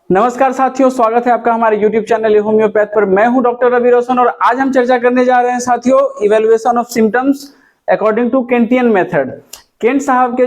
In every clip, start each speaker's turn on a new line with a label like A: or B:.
A: नमस्कार साथियों, स्वागत है आपका हमारे YouTube चैनल होम्योपैथ पर। मैं हूं डॉक्टर रवि रोशन और आज हम चर्चा करने जा रहे हैं साथियों evaluation of symptoms according to Kentian method. Kent साहब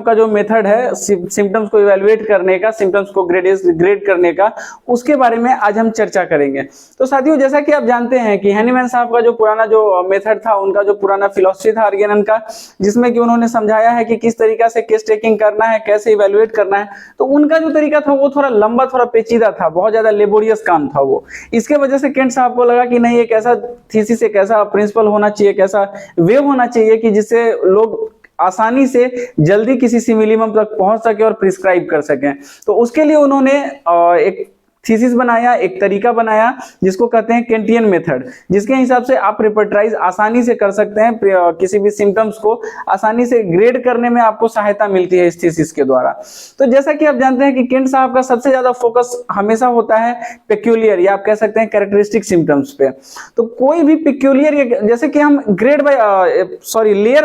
A: का जो मेथड है सिम्टम्स को इवैल्यूएट करने का, सिम्टम्स को ग्रेड करने का, उसके बारे में आज हम चर्चा करेंगे। तो साथियों, जैसा कि आप जानते हैं कि हैनीमैन साहब का जो पुराना जो मेथड था, उनका जो पुराना फिलॉसफी था आर्गेनन का, जिसमें कि उन्होंने समझाया है कि किस तरीका से केस टेकिंग करना है, कैसे इवैल्यूएट करना है। तो उनका जो तरीका था वो थोड़ा लंबा, थोड़ा पेचीदा था, बहुत ज्यादा लेबोरियस काम था वो। इसके वजह से केंट साहब को लगा कि नहीं, एक ऐसा थीसिस, एक ऐसा प्रिंसिपल होना चाहिए, एक ऐसा वे होना चाहिए कि जिससे लोग आसानी से जल्दी किसी सिमिलिमम तक पहुंच सके और प्रिस्क्राइब कर सकें। तो उसके लिए उन्होंने एक थीसिस बनाया, एक तरीका बनाया जिसको कहते हैं केंटियन मेथड, जिसके हिसाब से आप रिपर्टराइज आसानी से कर सकते हैं, किसी भी सिम्टम्स को आसानी से ग्रेड करने में आपको सहायता मिलती है इस थीसिस के द्वारा। तो जैसा कि आप जानते हैं कि केंट साहब का सबसे ज्यादा फोकस हमेशा होता है पेक्यूलियर, या आप कह सकते हैं कैरेक्टरिस्टिक सिम्टम्स पे। तो कोई भी पेक्यूलियर, जैसे कि हम लेयर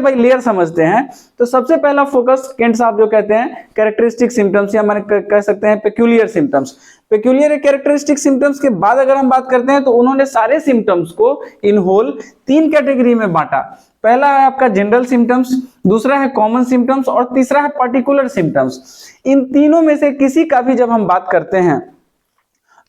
A: बाय लेयर समझते हैं, तो सबसे पहला फोकस केंट साहब जो कहते हैं कैरेक्टरिस्टिक सिम्टम्स, या मैंने कह सकते हैं peculiar symptoms. Peculiar characteristic symptoms के बाद अगर हम बात करते हैं तो उन्होंने सारे सिम्टम्स को इन होल 3 कैटेगरी में बांटा। पहला है आपका जनरल सिम्टम्स, दूसरा है कॉमन सिम्टम्स और तीसरा है पर्टिकुलर सिम्टम्स। इन तीनों में से किसी का भी जब हम बात करते हैं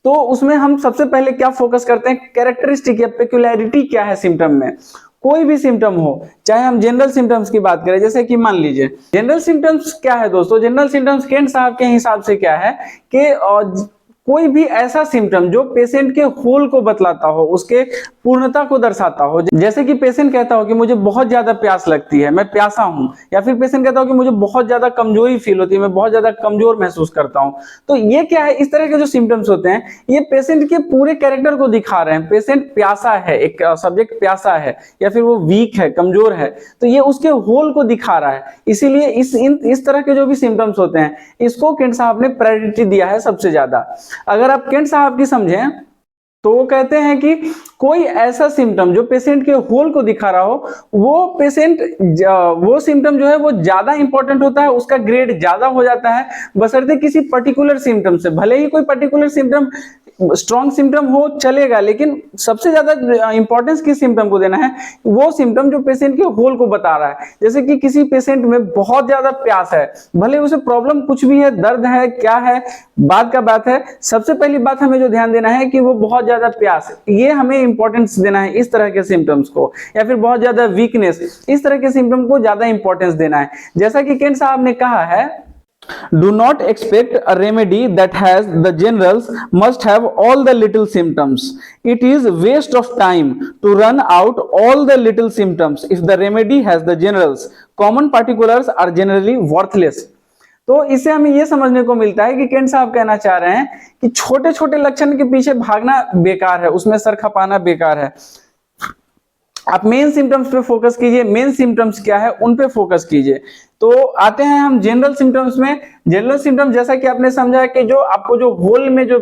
A: तो उसमें हम सबसे पहले क्या फोकस करते हैं, कैरेक्टरिस्टिक या पेक्यूलैरिटी क्या है सिम्टम में। कोई भी सिम्टम हो, चाहे हम जनरल सिम्टम्स की बात करें, जैसे कि मान लीजिए जनरल सिम्टम्स क्या है दोस्तों। जनरल सिम्टम्स केंट साहब के हिसाब से क्या है कि कोई भी ऐसा सिम्टम जो पेशेंट के होल को बतलाता हो, उसके पूर्णता को दर्शाता हो। जैसे कि पेशेंट कहता हो कि मुझे बहुत ज्यादा प्यास लगती है, मैं प्यासा हूं, या फिर पेशेंट कहता हो कि मुझे बहुत ज्यादा कमजोरी फील होती है, मैं बहुत ज्यादा कमजोर महसूस करता हूं। तो ये क्या है, इस तरह के जो सिम्टम्स होते हैं ये पेशेंट के पूरे कैरेक्टर को दिखा रहे हैं। पेशेंट प्यासा है, एक सब्जेक्ट प्यासा है, या फिर वो वीक है, कमजोर है, तो ये उसके होल को दिखा रहा है। इसीलिए इस तरह के जो भी सिम्टम्स होते हैं इसको केंट साहब ने प्रायोरिटी दिया है सबसे ज्यादा। अगर आप केंट साहब की समझें तो वो कहते हैं कि कोई ऐसा सिम्टम जो पेशेंट के होल को दिखा रहा हो, वो सिम्टम जो है वो ज्यादा इंपॉर्टेंट होता है, उसका ग्रेड ज्यादा हो जाता है, बशर्ते किसी पर्टिकुलर सिम्टम से। भले ही कोई पर्टिकुलर सिम्टम स्ट्रॉन्ग सिम्टम हो चलेगा, लेकिन सबसे ज्यादा इंपॉर्टेंस किस सिम्टम को देना है, वो सिम्टम जो पेशेंट के होल को बता रहा है। जैसे कि किसी पेशेंट में बहुत ज्यादा प्यास है, भले उसे प्रॉब्लम कुछ भी है, दर्द है, क्या है, बात का बात है, सबसे पहली बात हमें जो ध्यान देना है कि वो बहुत ज्यादा प्यास, ये हमें इंपॉर्टेंस देना है इस तरह के सिम्टम्स को। या फिर बहुत ज्यादा वीकनेस, इस तरह के सिम्टम को ज्यादा इंपॉर्टेंस देना है। जैसा कि केंट साहब ने कहा है, do not expect a remedy that has the generals must have all the little symptoms. It is waste of time to run out all the little symptoms if the remedy has the generals. Common particulars are generally worthless. तो इससे हमें यह समझने को मिलता है कि Kent साहब कहना चाह रहे हैं कि छोटे छोटे लक्षण के पीछे भागना बेकार है, उसमें सर खपाना बेकार है। आप मेन सिम्टम्स पे फोकस कीजिए, मेन सिम्टम्स क्या है उन पे फोकस कीजिए। तो आते हैं हम जनरल सिम्टम्स में। जनरल सिम्टम्स जैसा कि आपने समझा कि जो आपको जो होल में जो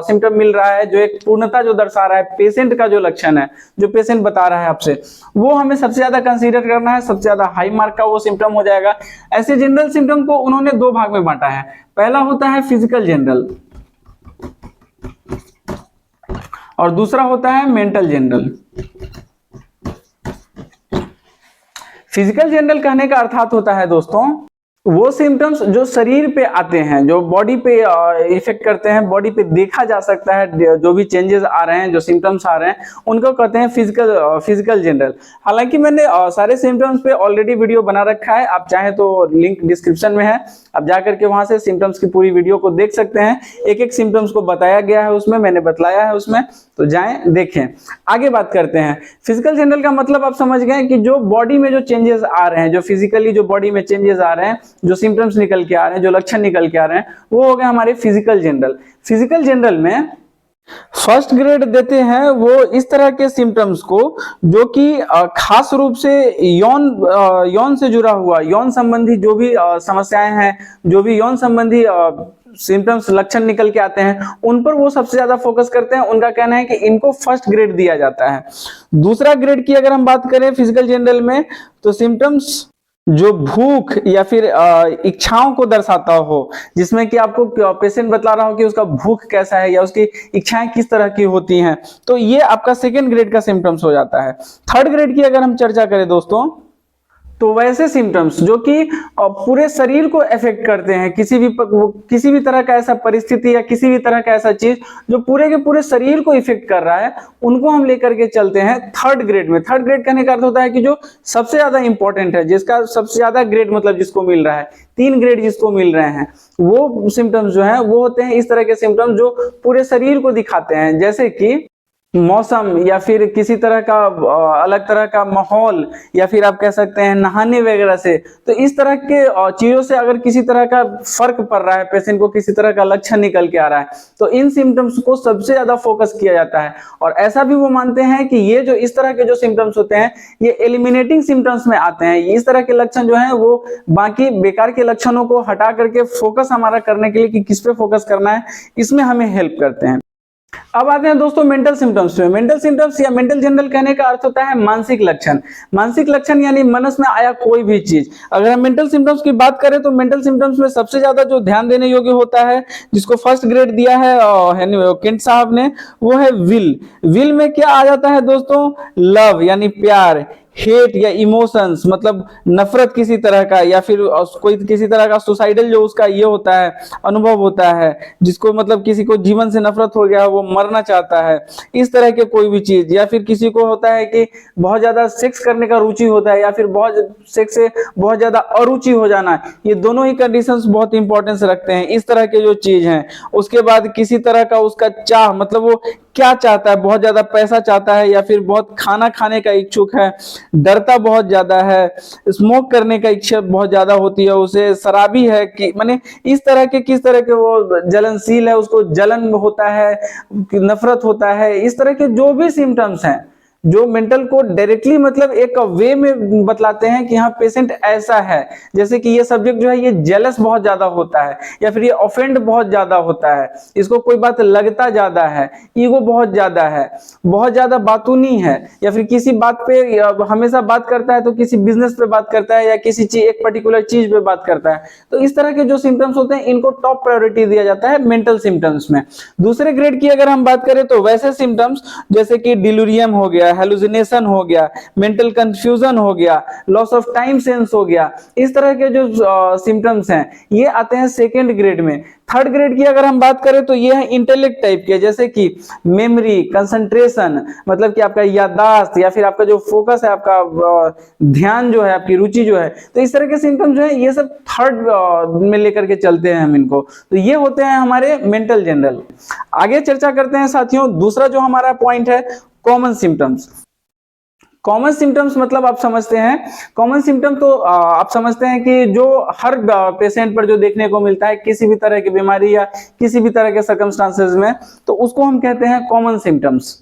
A: सिम्टम मिल रहा है, जो एक पूर्णता जो दर्शा रहा है, पेशेंट का जो लक्षण है, जो पेशेंट बता रहा है आपसे, वो हमें सबसे ज्यादा कंसीडर करना है, सबसे ज्यादा हाई मार्क का वो सिम्टम हो जाएगा। ऐसे जनरल सिम्टम को उन्होंने 2 भाग में बांटा है। पहला होता है फिजिकल जनरल और दूसरा होता है मेंटल जनरल। फिजिकल जनरल कहने का अर्थात होता है दोस्तों वो सिम्टम्स जो शरीर पे आते हैं, जो बॉडी पे इफेक्ट करते हैं, बॉडी पे देखा जा सकता है, जो भी चेंजेस आ रहे हैं, जो सिम्टम्स आ रहे हैं, उनको कहते हैं फिजिकल जनरल। हालांकि मैंने सारे सिम्टम्स पे ऑलरेडी वीडियो बना रखा है, आप चाहे तो लिंक डिस्क्रिप्शन में है, आप जाकर के वहां से सिम्टम्स की पूरी वीडियो को देख सकते हैं। एक एक सिम्टम्स को बताया गया है उसमें, मैंने बतलाया है उसमें, तो जाएं देखें। आगे बात करते हैं। फिजिकल जनरल का मतलब आप समझ गए कि जो बॉडी में जो चेंजेस आ रहे हैं, जो फिजिकली जो बॉडी में चेंजेस आ रहे हैं, जो सिम्टम्स निकल के आ रहे हैं, जो लक्षण निकल के आ रहे हैं, वो हो गए हमारे फिजिकल जनरल। फिजिकल जनरल में फर्स्ट ग्रेड देते हैं वो इस तरह के सिम्टम्स को जो कि खास रूप से यौन से जुड़ा हुआ, यौन संबंधी जो भी समस्याएं हैं, जो भी यौन संबंधी सिम्टम्स लक्षण निकल के आते हैं, उन पर वो सबसे ज्यादा फोकस करते हैं। उनका कहना है कि इनको फर्स्ट ग्रेड दिया जाता है। दूसरा ग्रेड की अगर हम बात करें फिजिकल जनरल में, तो सिम्टम्स जो भूख या फिर इच्छाओं को दर्शाता हो, जिसमें कि आपको पेशेंट बतला रहा हो कि उसका भूख कैसा है या उसकी इच्छाएं किस तरह की होती हैं, तो ये आपका सेकेंड ग्रेड का सिम्टम्स हो जाता है। थर्ड ग्रेड की अगर हम चर्चा करें दोस्तों, तो वैसे सिम्टम्स जो कि पूरे शरीर को इफेक्ट करते हैं, किसी भी तरह का ऐसा परिस्थिति या किसी भी तरह का ऐसा चीज जो पूरे के पूरे शरीर को इफेक्ट कर रहा है, उनको हम लेकर के चलते हैं थर्ड ग्रेड में। थर्ड ग्रेड कहने का अर्थ होता है कि जो सबसे ज्यादा इंपॉर्टेंट है, जिसका सबसे ज्यादा ग्रेड मतलब जिसको मिल रहा है, 3 ग्रेड जिसको मिल रहे हैं, वो सिम्टम्स जो है वो होते हैं इस तरह के सिम्टम्स जो पूरे शरीर को दिखाते हैं, जैसे कि मौसम या फिर किसी तरह का अलग तरह का माहौल, या फिर आप कह सकते हैं नहाने वगैरह से। तो इस तरह के चीजों से अगर किसी तरह का फर्क पड़ रहा है, पेशेंट को किसी तरह का लक्षण निकल के आ रहा है, तो इन सिम्टम्स को सबसे ज्यादा फोकस किया जाता है। और ऐसा भी वो मानते हैं कि ये जो इस तरह के जो सिम्टम्स होते हैं ये एलिमिनेटिंग सिम्टम्स में आते हैं। इस तरह के लक्षण जो है वो बाकी बेकार के लक्षणों को हटा करके फोकस हमारा करने के लिए कि किस पे फोकस करना है, इसमें हमें हेल्प करते हैं। अब आते हैं दोस्तों मेंटल सिम्टम्स पे। मेंटल सिम्टम्स या मेंटल जनरल कहने का अर्थ होता है मानसिक लक्षण। मानसिक लक्षण यानी मनस में आया कोई भी चीज। अगर हम मेंटल सिम्टम्स की बात करें तो मेंटल सिम्टम्स में सबसे ज्यादा जो ध्यान देने योग्य होता है, जिसको फर्स्ट ग्रेड दिया है केंट साहब ने, वो है विल। विल में क्या आ जाता है दोस्तों? लव यानी प्यार, हेट या इमोशंस मतलब नफरत किसी तरह का, या फिर कोई किसी तरह का सुसाइडल जो उसका ये होता है अनुभव होता है, जिसको मतलब किसी को जीवन से नफरत हो गया, वो मरना चाहता है, इस तरह के कोई भी चीज। या फिर किसी को होता है कि बहुत ज्यादा सेक्स करने का रुचि होता है, या फिर बहुत सेक्स से बहुत ज्यादा अरुचि हो जाना, ये दोनों ही कंडीशंस बहुत इंपॉर्टेंस रखते हैं, इस तरह के जो चीज हैं। उसके बाद किसी तरह का उसका चाह, मतलब वो क्या चाहता है, बहुत ज्यादा पैसा चाहता है, या फिर बहुत खाना खाने का इच्छुक है, डरता बहुत ज्यादा है, स्मोक करने का इच्छा बहुत ज्यादा होती है उसे, शराबी है, कि माने इस तरह के किस तरह के वो जलनशील है, उसको जलन होता है, नफरत होता है, इस तरह के जो भी सिम्टम्स हैं जो मेंटल को डायरेक्टली मतलब एक वे में बतलाते हैं कि हाँ पेशेंट ऐसा है। जैसे कि ये सब्जेक्ट जो है ये जेलस बहुत ज्यादा होता है, या फिर ये ऑफेंड बहुत ज्यादा होता है, इसको कोई बात लगता ज्यादा है, ईगो बहुत ज्यादा है, बहुत ज्यादा बातूनी है, या फिर किसी बात पे हमेशा बात करता है तो किसी बिजनेस पे बात करता है, या किसी चीज एक पर्टिकुलर चीज पे बात करता है। तो इस तरह के जो सिम्टम्स होते हैं इनको टॉप प्रायोरिटी दिया जाता है मेंटल सिम्टम्स में। दूसरे ग्रेड की अगर हम बात करें तो वैसे सिम्टम्स जैसे कि डिलूरियम हो गया, हेलुसिनेशन हो गया, मेंटल कंफ्यूजन हो गया, लॉस ऑफ टाइम सेंस हो गया, इस तरह के जो सिम्टम्स हैं ये आते हैं सेकेंड ग्रेड में। थर्ड ग्रेड की अगर हम बात करें तो ये है इंटेलेक्ट टाइप के, जैसे कि मेमोरी, कंसंट्रेशन, मतलब कि आपका याददाश्त या फिर आपका जो फोकस है, आपका ध्यान जो है, आपकी रुचि जो है, तो इस तरह के सिम्टम्स जो है ये सब थर्ड में लेकर के चलते हैं हम इनको। तो ये होते हैं हमारे मेंटल जनरल। आगे चर्चा करते हैं साथियों, दूसरा जो हमारा पॉइंट है कॉमन सिम्टम्स। कॉमन सिम्टम्स मतलब आप समझते हैं, कॉमन सिम्टम तो आप समझते हैं कि जो हर पेशेंट पर जो देखने को मिलता है किसी भी तरह की बीमारी या किसी भी तरह के सर्कमस्टांसेस में, तो उसको हम कहते हैं कॉमन सिम्टम्स।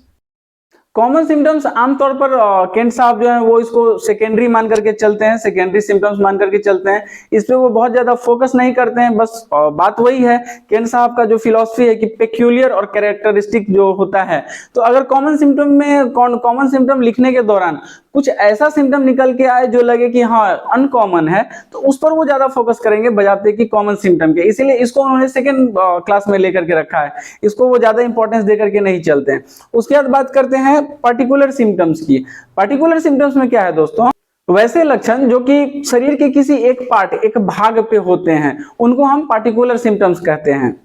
A: कॉमन सिम्टम्स आमतौर पर केंट साहब जो है वो इसको सेकेंडरी मान करके चलते हैं, सेकेंडरी सिम्टम्स मान करके चलते हैं, इस पे वो बहुत ज्यादा फोकस नहीं करते हैं। बस बात वही है, केंट साहब का जो फिलॉसफी है कि पेक्यूलियर और कैरेक्टरिस्टिक जो होता है, तो अगर कॉमन सिम्टम में कॉमन सिम्टम लिखने के दौरान कुछ ऐसा सिम्टम निकल के आए जो लगे कि हाँ अनकॉमन है, तो उस पर वो ज्यादा फोकस करेंगे बजाते कि कॉमन सिम्टम के, इसीलिए इसको उन्होंने सेकेंड क्लास में लेकर के रखा है, इसको वो ज्यादा इंपॉर्टेंस देकर के नहीं चलते हैं। उसके बाद बात करते हैं पर्टिकुलर सिम्टम्स की। पर्टिकुलर सिम्टम्स में क्या है दोस्तों? वैसे लक्षण जो कि शरीर के किसी एक पार्ट, एक भाग पे होते हैं, उनको हम पर्टिकुलर सिम्टम्स कहते हैं।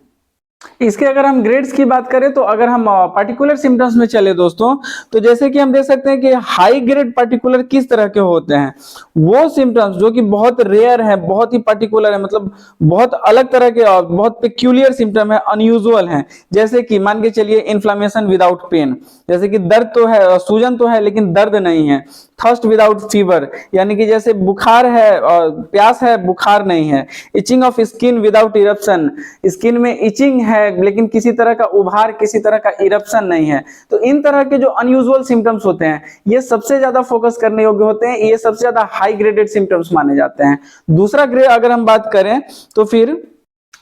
A: इसके अगर हम ग्रेड्स की बात करें तो अगर हम पर्टिकुलर सिम्टम्स में चले दोस्तों, तो जैसे कि हम देख सकते हैं कि हाई ग्रेड पर्टिकुलर किस तरह के होते हैं, वो सिम्टम्स जो कि बहुत रेयर है, बहुत ही पर्टिकुलर है, मतलब बहुत अलग तरह के और बहुत पेक्यूलियर सिम्टम है, अनयूजुअल हैं। जैसे कि मान के चलिए इन्फ्लामेशन विदाउट पेन, जैसे कि दर्द तो है, सूजन तो है लेकिन दर्द नहीं है। थर्स्ट विदाउट फीवर, यानी कि जैसे बुखार है और प्यास है, बुखार नहीं है। Itching of skin without eruption, skin में इचिंग है लेकिन किसी तरह का उभार, किसी तरह का इरप्शन नहीं है। तो इन तरह के जो अनयूजुअल सिम्टम्स होते हैं ये सबसे ज्यादा फोकस करने योग्य होते हैं, ये सबसे ज्यादा हाई ग्रेडेड सिम्टम्स माने जाते हैं। दूसरा ग्रेड अगर हम बात करें तो फिर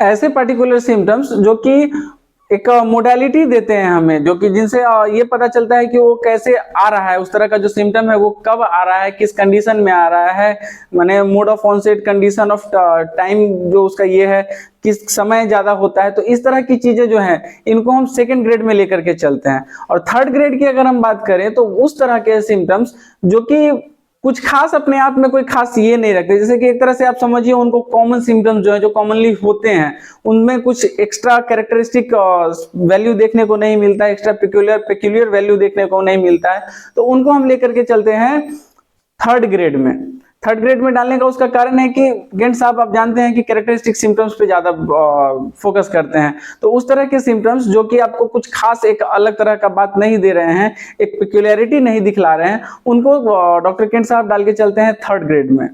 A: ऐसे पर्टिकुलर सिम्टम्स जो कि एक मोडालिटी देते हैं हमें, जो कि जिनसे ये पता चलता है कि वो कैसे आ रहा है, उस तरह का जो सिम्टम है वो कब आ रहा है, किस कंडीशन में आ रहा है, माने mode of onset, condition of time जो उसका ये है, किस समय ज्यादा होता है। तो इस तरह की चीजें जो हैं इनको हम सेकंड ग्रेड में लेकर के चलते हैं। और थर्ड ग्रेड की अगर हम बात करें तो उस तरह के सिम्टम्स जो कि कुछ खास अपने आप में कोई खास ये नहीं रखते, जैसे कि एक तरह से आप समझिए उनको कॉमन सिम्टम्स जो है, जो कॉमनली होते हैं, उनमें कुछ एक्स्ट्रा कैरेक्टरिस्टिक वैल्यू देखने को नहीं मिलता है, एक्स्ट्रा पेक्यूलियर वैल्यू देखने को नहीं मिलता है, तो उनको हम लेकर के चलते हैं थर्ड ग्रेड में। थर्ड ग्रेड में डालने का उसका कारण है कि गेंट साहब आप जानते हैं कि कैरेक्टरिस्टिक सिम्टम्स पे ज्यादा फोकस करते हैं। तो उस तरह के सिम्टम्स जो कि आपको कुछ खास एक अलग तरह का बात नहीं दे रहे हैं, एक पेक्यूलियरिटी नहीं दिखला रहे हैं, उनको डॉक्टर केंट साहब डाल के चलते हैं थर्ड ग्रेड में।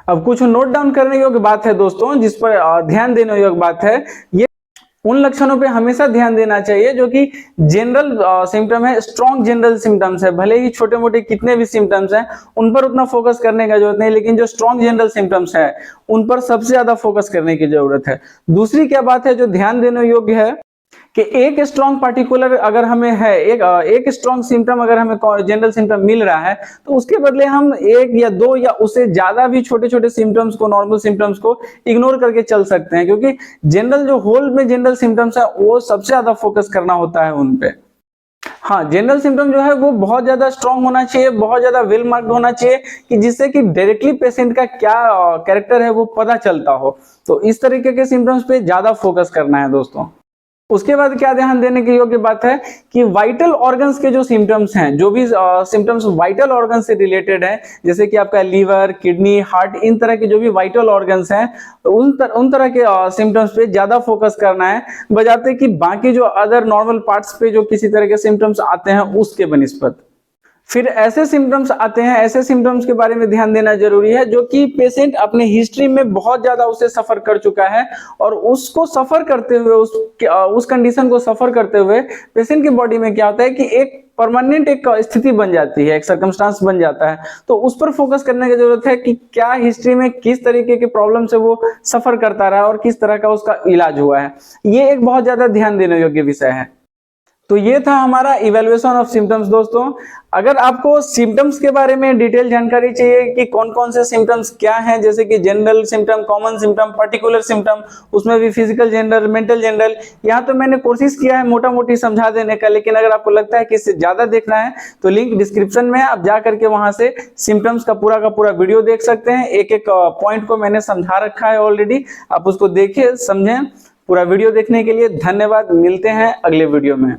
A: अब कुछ नोट डाउन करने योग्य बात है दोस्तों, जिस पर ध्यान देने योग्य बात है, ये उन लक्षणों पे हमेशा ध्यान देना चाहिए जो कि जनरल सिम्टम है, स्ट्रॉन्ग जनरल सिम्टम्स है। भले ही छोटे मोटे कितने भी सिम्टम्स हैं उन पर उतना फोकस करने का जरूरत नहीं, लेकिन जो स्ट्रॉन्ग जनरल सिम्टम्स है उन पर सबसे ज्यादा फोकस करने की जरूरत है। दूसरी क्या बात है जो ध्यान देने योग्य है कि एक स्ट्रॉन्ग पार्टिकुलर अगर हमें है, एक स्ट्रॉन्ग सिम्टम अगर हमें जनरल सिम्टम मिल रहा है, तो उसके बदले हम एक या दो या उससे ज्यादा भी छोटे छोटे सिम्टम्स को, नॉर्मल सिम्टम्स को इग्नोर करके चल सकते हैं, क्योंकि जनरल जो होल में जनरल सिम्टम्स है वो सबसे ज्यादा फोकस करना होता है उन पे। हाँ, जनरल सिम्टम जो है वो बहुत ज्यादा स्ट्रॉन्ग होना चाहिए, बहुत ज्यादा वेल मार्क्ड होना चाहिए, कि जिससे कि डायरेक्टली पेशेंट का क्या कैरेक्टर है वो पता चलता हो। तो इस तरीके के सिम्टम्स पे ज्यादा फोकस करना है दोस्तों। उसके बाद क्या ध्यान देने की योग्य बात है कि वाइटल ऑर्गन्स के जो सिम्टम्स हैं, जो भी सिम्टम्स वाइटल ऑर्गन से रिलेटेड है, जैसे कि आपका लीवर, किडनी, हार्ट, इन तरह के जो भी वाइटल ऑर्गन्स हैं, उन तरह के सिम्टम्स पे ज्यादा फोकस करना है, बजाते कि बाकी जो अदर नॉर्मल पार्ट्स पे जो किसी तरह के सिम्टम्स आते हैं उसके बनिस्बत। फिर ऐसे सिम्टम्स आते हैं, ऐसे सिम्टम्स के बारे में ध्यान देना जरूरी है जो कि पेशेंट अपने हिस्ट्री में बहुत ज्यादा उसे सफर कर चुका है, और उसको सफर करते हुए, उस कंडीशन को सफर करते हुए पेशेंट की बॉडी में क्या होता है कि एक परमानेंट एक स्थिति बन जाती है, एक सर्कमस्टांस बन जाता है। तो उस पर फोकस करने की जरूरत है कि क्या हिस्ट्री में किस तरीके के प्रॉब्लम से वो सफर करता रहा और किस तरह का उसका इलाज हुआ है। ये एक बहुत ज्यादा ध्यान देने योग्य विषय है। तो ये था हमारा इवैल्यूएशन ऑफ सिम्टम्स दोस्तों। अगर आपको सिम्टम्स के बारे में डिटेल जानकारी चाहिए कि कौन कौन से सिम्टम्स क्या हैं, जैसे कि general symptom, common symptom, particular symptom, उसमें भी फिजिकल जनरल, मेंटल जनरल, यहाँ तो मैंने कोशिश किया है मोटा मोटी समझा देने का, लेकिन अगर आपको लगता है कि इससे ज्यादा देखना है तो लिंक डिस्क्रिप्शन में है, आप जा करके वहां से सिम्टम्स का पूरा वीडियो देख सकते हैं। एक एक पॉइंट को मैंने समझा रखा है ऑलरेडी, आप उसको देखिए, समझें। पूरा वीडियो देखने के लिए धन्यवाद, मिलते हैं अगले वीडियो में।